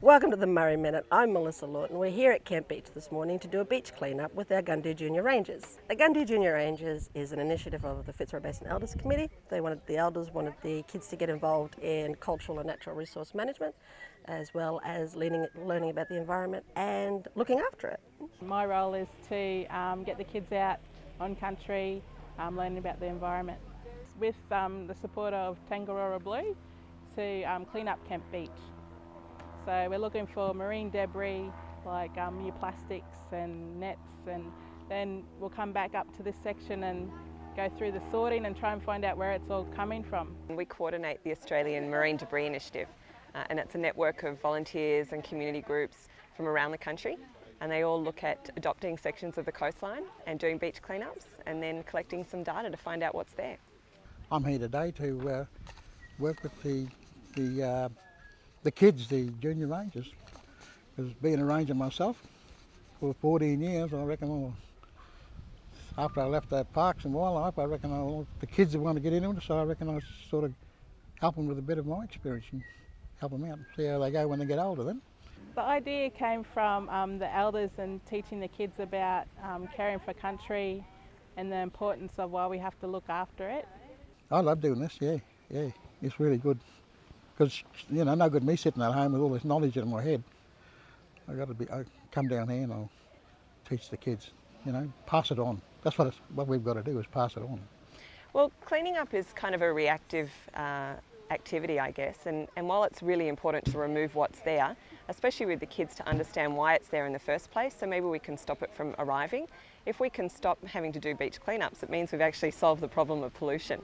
Welcome to the Murri Minute. I'm Melissa Lawton. We're here at Camp Beach this morning to do a beach clean-up with our Gundoo Junior Rangers. The Gundoo Junior Rangers is an initiative of the Fitzroy Basin Elders Committee. The elders wanted the kids to get involved in cultural and natural resource management, as well as learning about the environment and looking after it. My role is to get the kids out on country, learning about the environment, with the support of Tangaroa Blue to clean up Camp Beach. So we're looking for marine debris like your plastics and nets, and then we'll come back up to this section and go through the sorting and try and find out where it's all coming from. We coordinate the Australian Marine Debris Initiative, and it's a network of volunteers and community groups from around the country, and they all look at adopting sections of the coastline and doing beach cleanups and then collecting some data to find out what's there. I'm here today to work with the kids, the Junior Rangers, because being a ranger myself for 14 years, I reckon, after I left that Parks and Wildlife, I reckon the kids that want to get into it, so I reckon I sort of help them with a bit of my experience and help them out and see how they go when they get older then. The idea came from the elders and teaching the kids about caring for country and the importance of why we have to look after it. I love doing this, yeah, it's really good. Because, you know, no good me sitting at home with all this knowledge in my head. I come down here and I'll teach the kids, you know, pass it on. That's what we've got to do, is pass it on. Well, cleaning up is kind of a reactive activity, I guess, and while it's really important to remove what's there, especially with the kids, to understand why it's there in the first place, so maybe we can stop it from arriving. If we can stop having to do beach cleanups, it means we've actually solved the problem of pollution.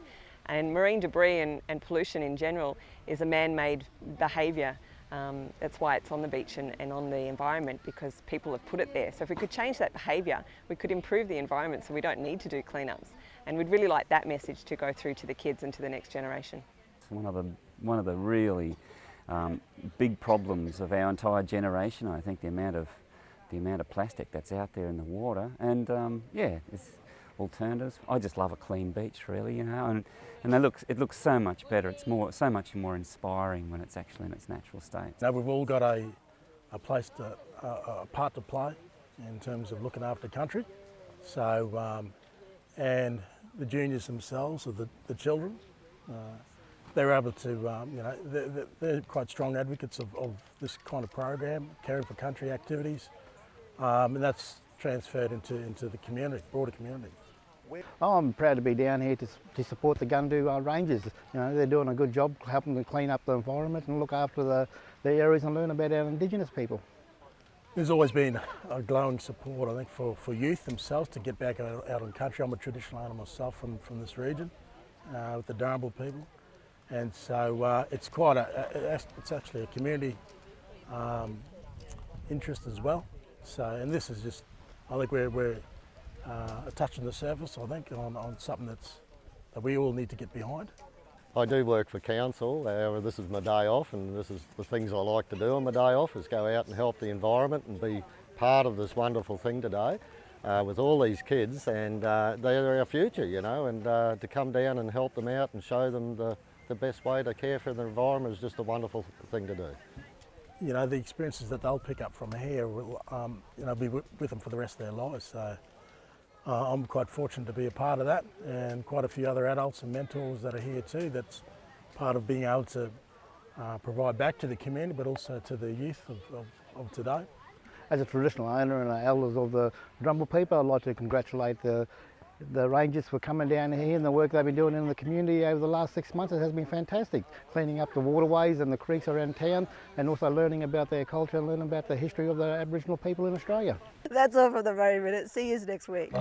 And marine debris and pollution in general is a man-made behaviour. That's why it's on the beach and on the environment, because people have put it there. So if we could change that behaviour, we could improve the environment so we don't need to do cleanups. And we'd really like that message to go through to the kids and to the next generation. It's one of the really big problems of our entire generation, I think, the amount of plastic that's out there in the water. And it's alternatives. I just love a clean beach, really, you know, and it looks so much better. It's so much more inspiring when it's actually in its natural state. Now we've all got a part to play in terms of looking after country. So, and the juniors themselves, or the children, they're able to, they're quite strong advocates of this kind of program, caring for country activities, and that's transferred into the community, broader community. I'm proud to be down here to support the Gundoo Rangers. You know, they're doing a good job helping to clean up the environment and look after the areas and learn about our Indigenous people. There's always been a glowing support, I think, for youth themselves to get back out on country. I'm a traditional owner myself from this region, with the Darnbal people, and so it's it's actually a community interest as well. So, and this is just, I think we're touching the surface, I think, on something that we all need to get behind. I do work for council. This is my day off, and this is the things I like to do on my day off, is go out and help the environment and be part of this wonderful thing today with all these kids, and they're our future, you know, and to come down and help them out and show them the best way to care for the environment is just a wonderful thing to do. You know, the experiences that they'll pick up from here will be with them for the rest of their lives. So I'm quite fortunate to be a part of that, and quite a few other adults and mentors that are here too. That's part of being able to provide back to the community, but also to the youth of today. As a traditional owner and elders of the Darnbal people, I'd like to congratulate the Rangers for coming down here, and the work they've been doing in the community over the last 6 months. It has been fantastic, cleaning up the waterways and the creeks around town, and also learning about their culture and learning about the history of the Aboriginal people in Australia. That's all for the Murri Minute. See you next week.